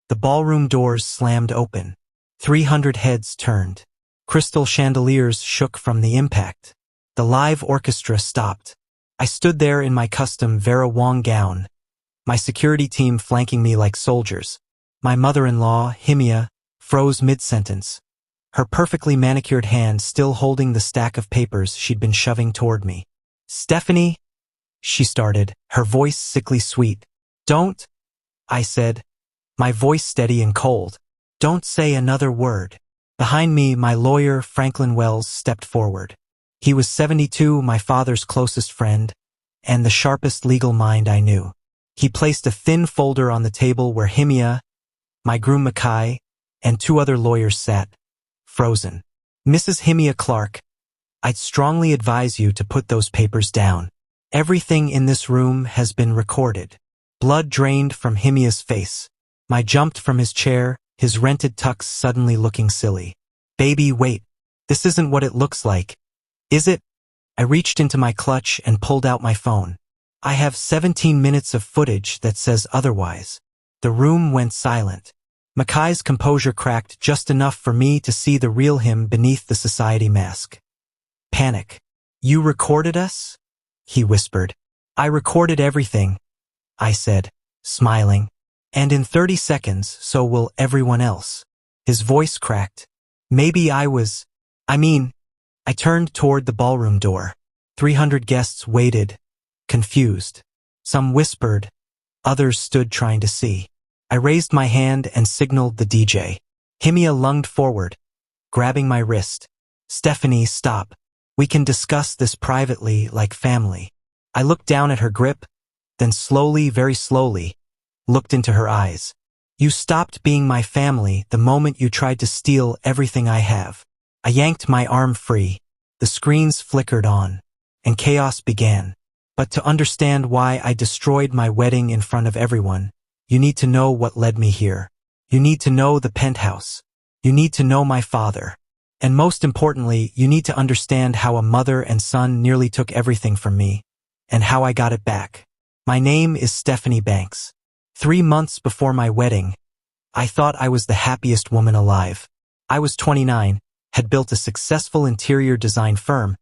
The ballroom doors slammed open. 300 heads turned. Crystal chandeliers shook from the impact. The live orchestra stopped. I stood there in my custom Vera Wang gown, my security team flanking me like soldiers. My mother-in-law, Himia, froze mid-sentence, her perfectly manicured hand still holding the stack of papers she'd been shoving toward me. "Stephanie," she started, her voice sickly sweet. "Don't," I said, my voice steady and cold. "Don't say another word." Behind me, my lawyer, Franklin Wells, stepped forward. He was 72, my father's closest friend, and the sharpest legal mind I knew. He placed a thin folder on the table where Himia, my groom Mackay, and 2 other lawyers sat, frozen. "Mrs. Himia Clark, I'd strongly advise you to put those papers down. Everything in this room has been recorded." Blood drained from Himia's face. I jumped from his chair, his rented tux suddenly looking silly. "Baby, wait. This isn't what it looks like, is it?" I reached into my clutch and pulled out my phone. "I have 17 minutes of footage that says otherwise." The room went silent. Mackay's composure cracked just enough for me to see the real him beneath the society mask. Panic. "You recorded us?" he whispered. "I recorded everything," I said, smiling. "And in 30 seconds, so will everyone else." His voice cracked. I turned toward the ballroom door. 300 guests waited, confused. Some whispered, others stood trying to see. I raised my hand and signaled the DJ. Himia lunged forward, grabbing my wrist. "Stephanie, stop. We can discuss this privately, like family." I looked down at her grip, then slowly, very slowly, looked into her eyes. "You stopped being my family the moment you tried to steal everything I have." I yanked my arm free. The screens flickered on, and chaos began. "But to understand why I destroyed my wedding in front of everyone, you need to know what led me here. You need to know the penthouse. You need to know my father. And most importantly, you need to understand how a mother and son nearly took everything from me, and how I got it back. My name is Stephanie Banks. 3 months before my wedding, I thought I was the happiest woman alive. I was 29, had built a successful interior design firm,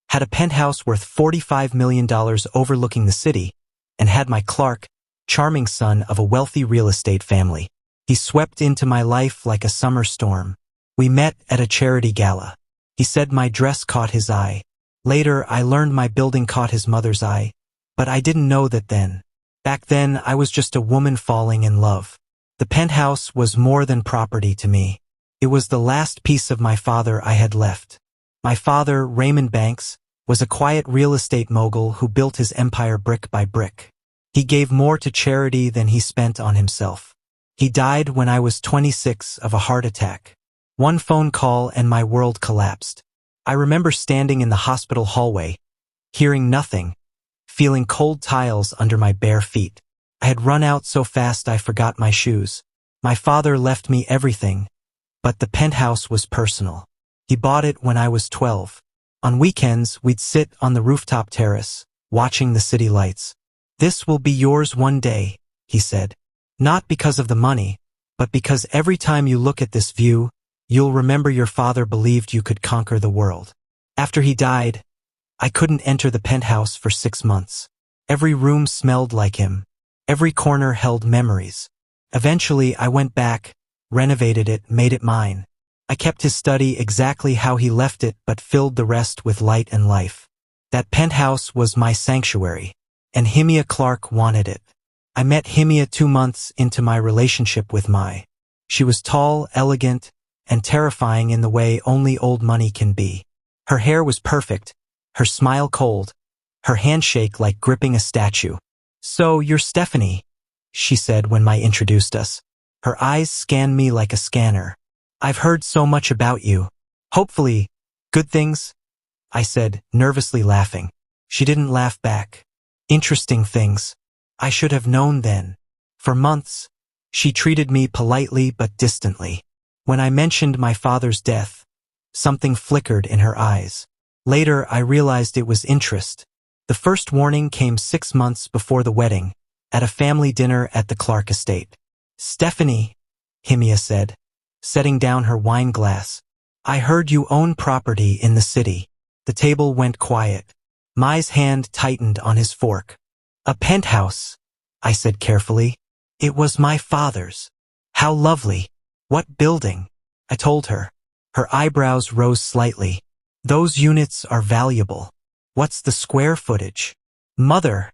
had a penthouse worth $45 million overlooking the city, and had my Clark, charming son of a wealthy real estate family. He swept into my life like a summer storm. We met at a charity gala. He said my dress caught his eye. Later, I learned my building caught his mother's eye, but I didn't know that then. Back then, I was just a woman falling in love. The penthouse was more than property to me. It was the last piece of my father I had left. My father, Raymond Banks, was a quiet real estate mogul who built his empire brick by brick. He gave more to charity than he spent on himself. He died when I was 26 of a heart attack. One phone call and my world collapsed. I remember standing in the hospital hallway, hearing nothing, feeling cold tiles under my bare feet. I had run out so fast I forgot my shoes. My father left me everything, but the penthouse was personal. He bought it when I was 12. On weekends, we'd sit on the rooftop terrace, watching the city lights. "This will be yours one day," he said. "Not because of the money, but because every time you look at this view, you'll remember your father believed you could conquer the world." After he died, I couldn't enter the penthouse for 6 months. Every room smelled like him. Every corner held memories. Eventually, I went back, renovated it, made it mine. I kept his study exactly how he left it, but filled the rest with light and life. That penthouse was my sanctuary, and Himia Clark wanted it. I met Himia 2 months into my relationship with Mai. She was tall, elegant, and terrifying in the way only old money can be. Her hair was perfect, her smile cold, her handshake like gripping a statue. "So, you're Stephanie," she said when Mai introduced us. Her eyes scanned me like a scanner. "I've heard so much about you. Hopefully, good things?" I said, nervously laughing. She didn't laugh back. "Interesting things. I should have known then." For months, she treated me politely but distantly. When I mentioned my father's death, something flickered in her eyes. Later, I realized it was interest. The first warning came 6 months before the wedding, at a family dinner at the Clark estate. "Stephanie," Himia said, setting down her wine glass. I heard you own property in the city. The table went quiet. Mai's hand tightened on his fork. A penthouse, I said carefully. It was my father's. How lovely. What building? I told her. Her eyebrows rose slightly. Those units are valuable. What's the square footage? Mother,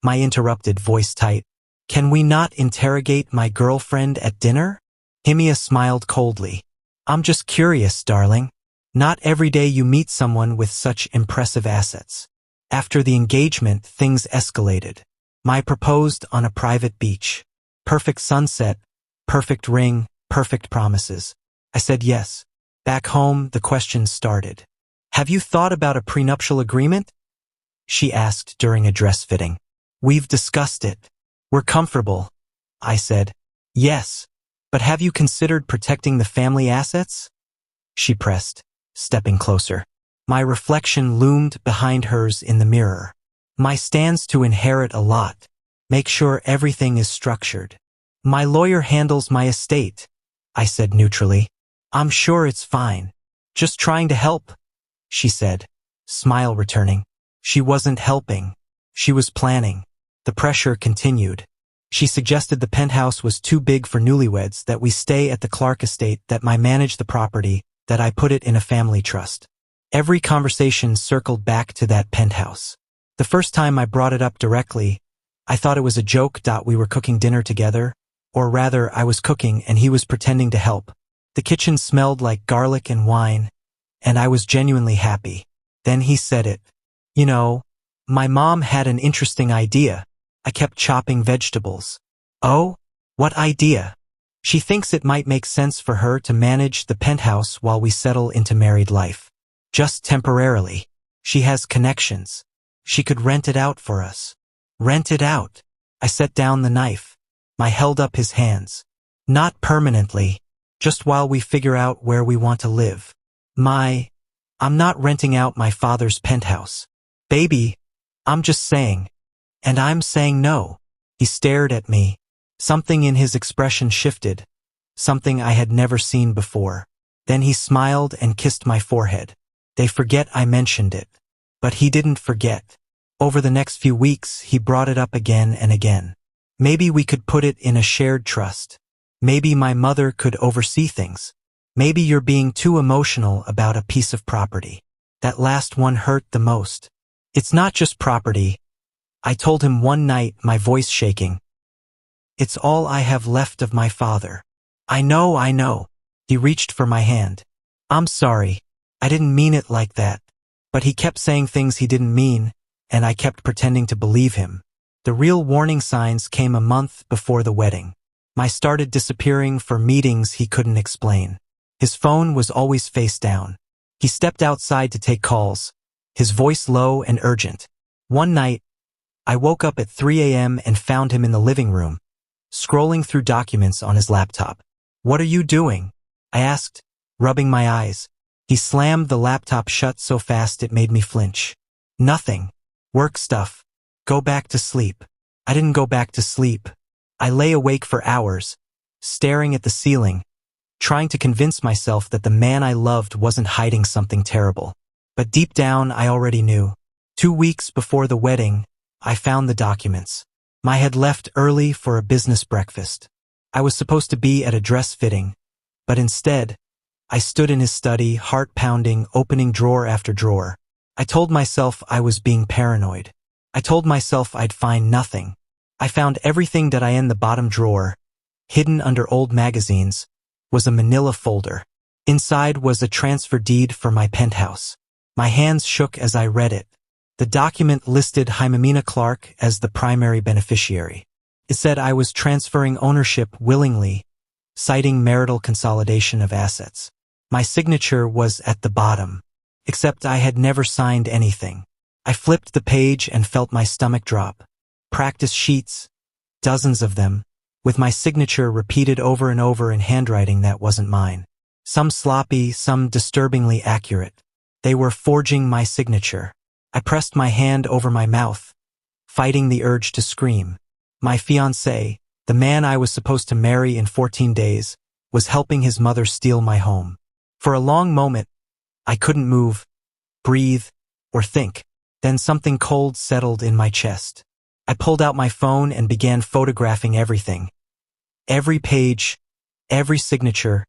Mai interrupted, voice tight. Can we not interrogate my girlfriend at dinner? Himia smiled coldly. I'm just curious, darling. Not every day you meet someone with such impressive assets. After the engagement, things escalated. Mai proposed on a private beach. Perfect sunset, perfect ring, perfect promises. I said yes. Back home, the questions started. Have you thought about a prenuptial agreement? She asked during a dress fitting. We've discussed it. We're comfortable, I said. Yes, but have you considered protecting the family assets? She pressed, stepping closer. My reflection loomed behind hers in the mirror. Mai stands to inherit a lot. Make sure everything is structured. My lawyer handles my estate, I said neutrally. I'm sure it's fine. Just trying to help, she said, smile returning. She wasn't helping. She was planning. The pressure continued. She suggested the penthouse was too big for newlyweds, that we stay at the Clark estate, that Mai manage the property, that I put it in a family trust. Every conversation circled back to that penthouse. The first time I brought it up directly, I thought it was a joke. We were cooking dinner together, or rather, I was cooking and he was pretending to help. The kitchen smelled like garlic and wine, and I was genuinely happy. Then he said it. You know, my mom had an interesting idea. I kept chopping vegetables. Oh? What idea? She thinks it might make sense for her to manage the penthouse while we settle into married life. Just temporarily. She has connections. She could rent it out for us. Rent it out. I set down the knife. Mai held up his hands. Not permanently. Just while we figure out where we want to live. Mai, I'm not renting out my father's penthouse. Baby, I'm just saying. And I'm saying no. He stared at me. Something in his expression shifted. Something I had never seen before. Then he smiled and kissed my forehead. They forget I mentioned it. But he didn't forget. Over the next few weeks, he brought it up again and again. Maybe we could put it in a shared trust. Maybe my mother could oversee things. Maybe you're being too emotional about a piece of property. That last one hurt the most. It's not just property, I told him one night, my voice shaking. It's all I have left of my father. I know. He reached for my hand. I'm sorry. I didn't mean it like that. But he kept saying things he didn't mean, and I kept pretending to believe him. The real warning signs came a month before the wedding. Mai started disappearing for meetings he couldn't explain. His phone was always face down. He stepped outside to take calls, his voice low and urgent. One night, I woke up at 3 a.m. and found him in the living room, scrolling through documents on his laptop. What are you doing? I asked, rubbing my eyes. He slammed the laptop shut so fast it made me flinch. Nothing. Work stuff. Go back to sleep. I didn't go back to sleep. I lay awake for hours, staring at the ceiling, trying to convince myself that the man I loved wasn't hiding something terrible. But deep down, I already knew. 2 weeks before the wedding, I found the documents. Mai had left early for a business breakfast. I was supposed to be at a dress fitting, but instead, I stood in his study, heart pounding, opening drawer after drawer. I told myself I was being paranoid. I told myself I'd find nothing. I found everything that I in the bottom drawer, hidden under old magazines, was a manila folder. Inside was a transfer deed for my penthouse. My hands shook as I read it. The document listed Jimena Clark as the primary beneficiary. It said I was transferring ownership willingly, citing marital consolidation of assets. My signature was at the bottom, except I had never signed anything. I flipped the page and felt my stomach drop. Practice sheets, dozens of them, with my signature repeated over and over in handwriting that wasn't mine. Some sloppy, some disturbingly accurate. They were forging my signature. I pressed my hand over my mouth, fighting the urge to scream. My fiancé, The man I was supposed to marry in 14 days was helping his mother steal my home. For a long moment, I couldn't move, breathe, or think. Then something cold settled in my chest. I pulled out my phone and began photographing everything. Every page, every signature,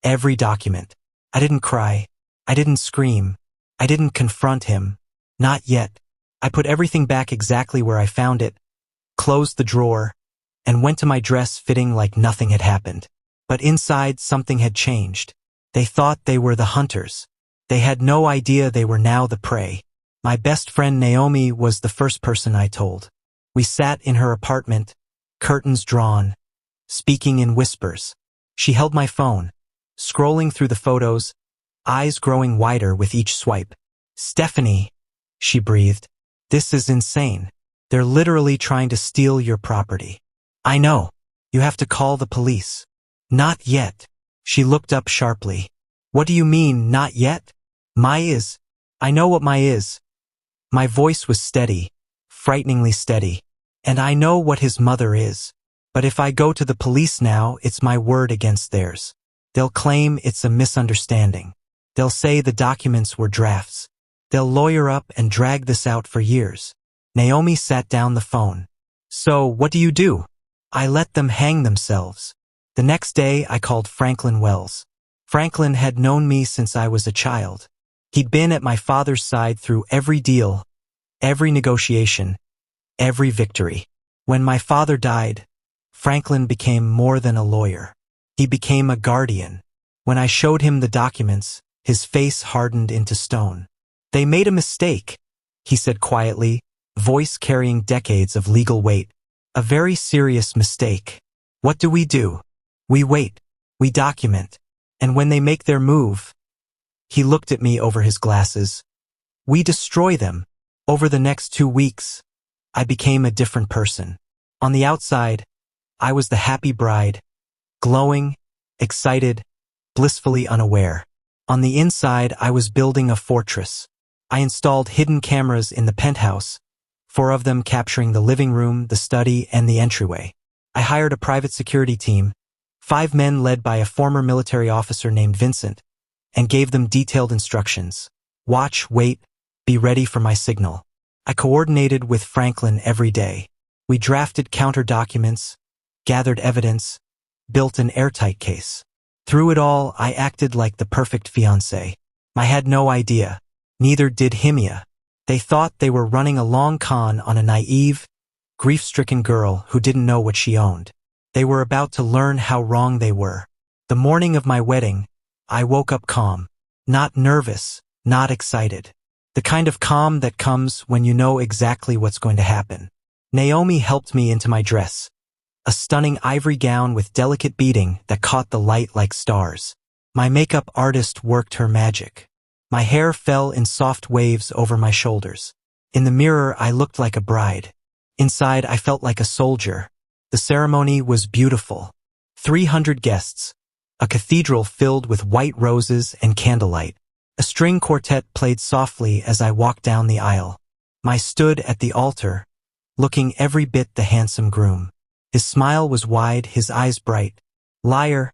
every document. I didn't cry. I didn't scream. I didn't confront him. Not yet. I put everything back exactly where I found it, closed the drawer, and went to my dress fitting like nothing had happened. But inside something had changed. They thought they were the hunters. They had no idea they were now the prey. My best friend Naomi was the first person I told. We sat in her apartment, curtains drawn, speaking in whispers. She held my phone, scrolling through the photos, eyes growing wider with each swipe. "Stephanie," she breathed, "this is insane. They're literally trying to steal your property." "I know. You have to call the police." "Not yet." She looked up sharply. "What do you mean, not yet?" "My is. I know what my is." My voice was steady, frighteningly steady. "And I know what his mother is. But if I go to the police now, it's my word against theirs. They'll claim it's a misunderstanding. They'll say the documents were drafts. They'll lawyer up and drag this out for years." Naomi sat down the phone. "So, what do you do?" "I let them hang themselves." The next day, I called Franklin Wells. Franklin had known me since I was a child. He'd been at my father's side through every deal, every negotiation, every victory. When my father died, Franklin became more than a lawyer. He became a guardian. When I showed him the documents, his face hardened into stone. "They made a mistake," he said quietly, voice carrying decades of legal weight. "A very serious mistake. What do? We wait. We document. And when they make their move," he looked at me over his glasses, "we destroy them." Over the next 2 weeks, I became a different person. On the outside, I was the happy bride, glowing, excited, blissfully unaware. On the inside, I was building a fortress. I installed hidden cameras in the penthouse, 4 of them capturing the living room, the study, and the entryway. I hired a private security team, 5 men led by a former military officer named Vincent, and gave them detailed instructions. Watch, wait, be ready for my signal. I coordinated with Franklin every day. We drafted counter documents, gathered evidence, built an airtight case. Through it all, I acted like the perfect fiancé. I had no idea. Neither did Himia. They thought they were running a long con on a naive, grief-stricken girl who didn't know what she owned. They were about to learn how wrong they were. The morning of my wedding, I woke up calm. Not nervous, not excited. The kind of calm that comes when you know exactly what's going to happen. Naomi helped me into my dress. A stunning ivory gown with delicate beading that caught the light like stars. My makeup artist worked her magic. My hair fell in soft waves over my shoulders. In the mirror, I looked like a bride. Inside, I felt like a soldier. The ceremony was beautiful. 300 guests. A cathedral filled with white roses and candlelight. A string quartet played softly as I walked down the aisle. I stood at the altar, looking every bit the handsome groom. His smile was wide, his eyes bright. "Liar,"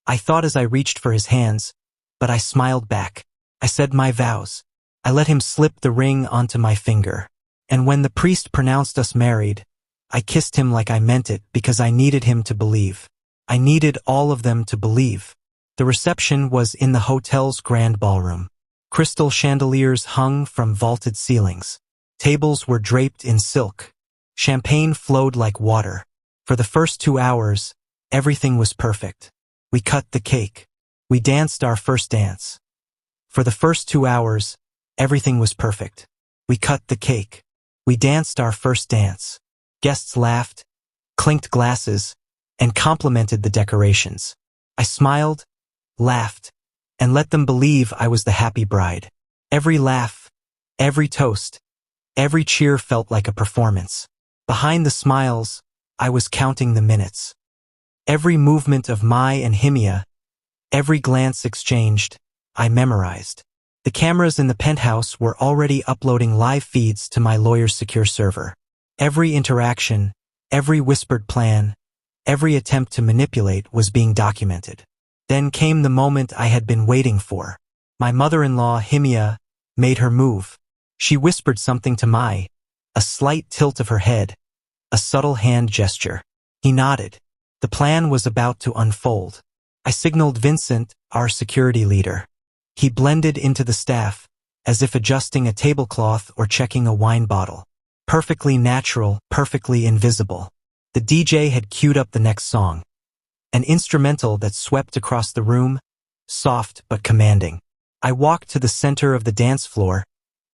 I thought as I reached for his hands, but I smiled back. I said my vows. I let him slip the ring onto my finger. And when the priest pronounced us married, I kissed him like I meant it because I needed him to believe. I needed all of them to believe. The reception was in the hotel's grand ballroom. Crystal chandeliers hung from vaulted ceilings. Tables were draped in silk. Champagne flowed like water. For the first 2 hours, everything was perfect. We cut the cake. We danced our first dance. For the first 2 hours, everything was perfect. We cut the cake. We danced our first dance. Guests laughed, clinked glasses, and complimented the decorations. I smiled, laughed, and let them believe I was the happy bride. Every laugh, every toast, every cheer felt like a performance. Behind the smiles, I was counting the minutes. Every movement of Mai and Himia, every glance exchanged, I memorized. The cameras in the penthouse were already uploading live feeds to my lawyer's secure server. Every interaction, every whispered plan, Every attempt to manipulate was being documented. Then came the moment I had been waiting for. My mother-in-law, Himia, made her move. She whispered something to Mai, a slight tilt of her head, a subtle hand gesture. He nodded. The plan was about to unfold. I signaled Vincent, our security leader. He blended into the staff, as if adjusting a tablecloth or checking a wine bottle. Perfectly natural, perfectly invisible. The DJ had queued up the next song. An instrumental that swept across the room, soft but commanding. I walked to the center of the dance floor,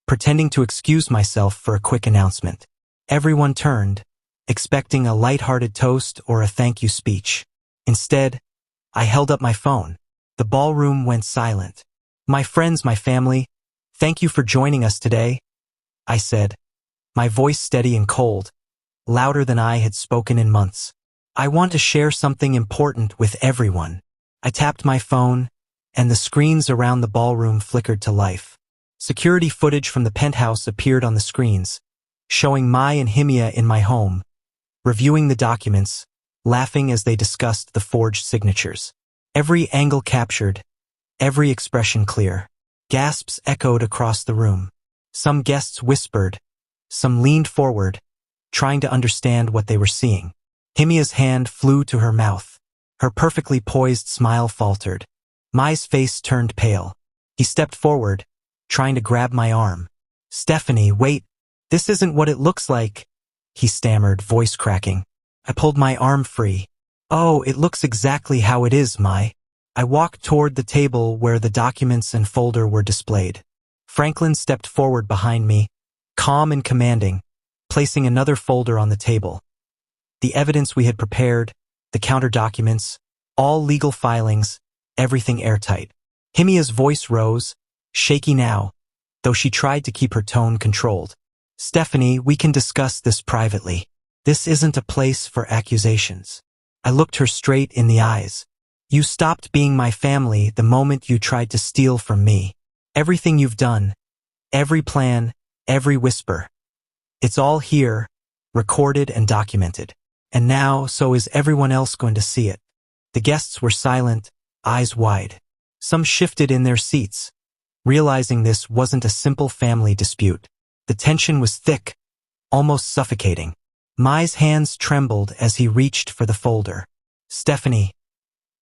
pretending to excuse myself for a quick announcement. Everyone turned, expecting a light-hearted toast or a thank you speech. Instead, I held up my phone. The ballroom went silent. My friends, my family, thank you for joining us today, I said, my voice steady and cold, louder than I had spoken in months. I want to share something important with everyone. I tapped my phone, and the screens around the ballroom flickered to life. Security footage from the penthouse appeared on the screens, showing Mai and Himia in my home, reviewing the documents, laughing as they discussed the forged signatures. Every angle captured, every expression clear. Gasps echoed across the room. Some guests whispered, some leaned forward, trying to understand what they were seeing. Himia's hand flew to her mouth. Her perfectly poised smile faltered. Mai's face turned pale. He stepped forward, trying to grab my arm. Stephanie, wait, this isn't what it looks like, he stammered, voice cracking. I pulled my arm free. Oh, it looks exactly how it is, Mai. I walked toward the table where the documents and folder were displayed. Franklin stepped forward behind me, calm and commanding, placing another folder on the table. The evidence we had prepared, the counter documents, all legal filings, everything airtight. Himia's voice rose, shaky now, though she tried to keep her tone controlled. Stephanie, we can discuss this privately. This isn't a place for accusations. I looked her straight in the eyes. You stopped being my family the moment you tried to steal from me. Everything you've done, every plan, every whisper. It's all here, recorded and documented. And now, so is everyone else going to see it. The guests were silent, eyes wide. Some shifted in their seats, realizing this wasn't a simple family dispute. The tension was thick, almost suffocating. Mai's hands trembled as he reached for the folder. Stephanie,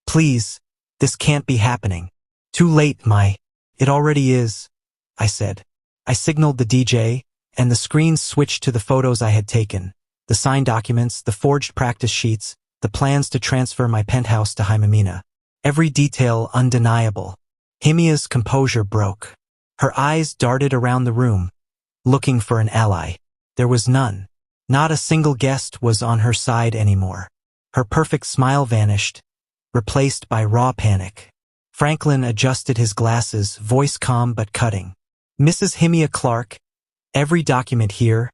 please, this can't be happening. Too late, Mai. It already is, I said. I signaled the DJ, and the screens switched to the photos I had taken, the signed documents, the forged practice sheets, the plans to transfer my penthouse to Himamina. Every detail undeniable. Himia's composure broke. Her eyes darted around the room, looking for an ally. There was none. Not a single guest was on her side anymore. Her perfect smile vanished, replaced by raw panic. Franklin adjusted his glasses, voice calm but cutting. Mrs. Himia Clark, every document here,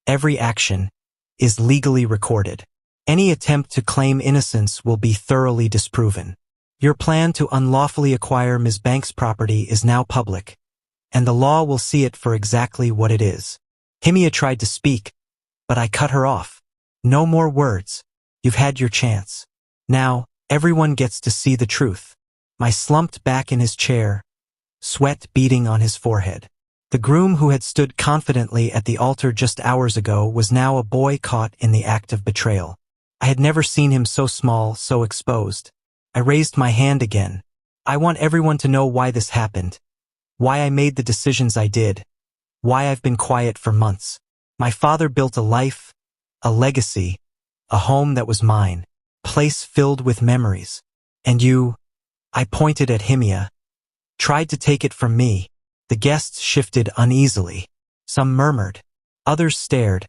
every action, is legally recorded. Any attempt to claim innocence will be thoroughly disproven. Your plan to unlawfully acquire Ms. Banks' property is now public, and the law will see it for exactly what it is. Himia tried to speak, but I cut her off. No more words. You've had your chance. Now, everyone gets to see the truth. I slumped back in his chair, sweat beading on his forehead. The groom who had stood confidently at the altar just hours ago was now a boy caught in the act of betrayal. I had never seen him so small, so exposed. I raised my hand again. I want everyone to know why this happened, why I made the decisions I did, why I've been quiet for months. My father built a life, a legacy, a home that was mine, a place filled with memories. And you, I pointed at Himia, tried to take it from me. The guests shifted uneasily. Some murmured. Others stared,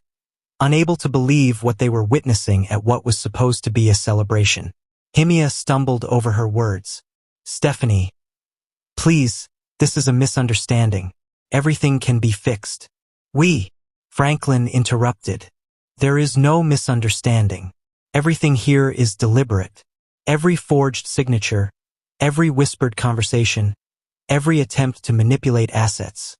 unable to believe what they were witnessing at what was supposed to be a celebration. Himia stumbled over her words. Stephanie, please, this is a misunderstanding. Everything can be fixed. Franklin interrupted. There is no misunderstanding. Everything here is deliberate. Every forged signature, every whispered conversation, every attempt to manipulate assets.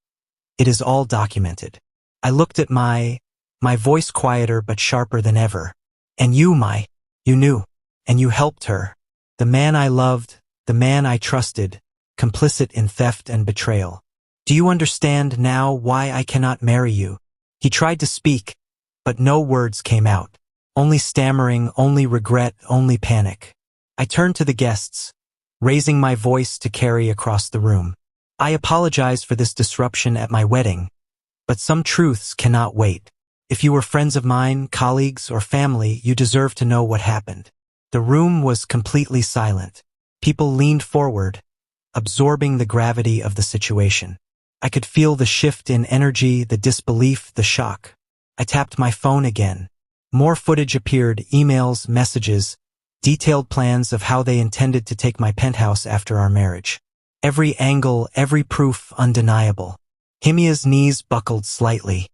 It is all documented. I looked at my voice quieter but sharper than ever. And you, you knew. And you helped her. The man I loved, the man I trusted, complicit in theft and betrayal. Do you understand now why I cannot marry you? He tried to speak, but no words came out. Only stammering, only regret, only panic. I turned to the guests, raising my voice to carry across the room. I apologize for this disruption at my wedding, but some truths cannot wait. If you were friends of mine, colleagues, or family, you deserve to know what happened. The room was completely silent. People leaned forward, absorbing the gravity of the situation. I could feel the shift in energy, the disbelief, the shock. I tapped my phone again. More footage appeared, emails, messages, detailed plans of how they intended to take my penthouse after our marriage. Every angle, every proof undeniable. Himia's knees buckled slightly.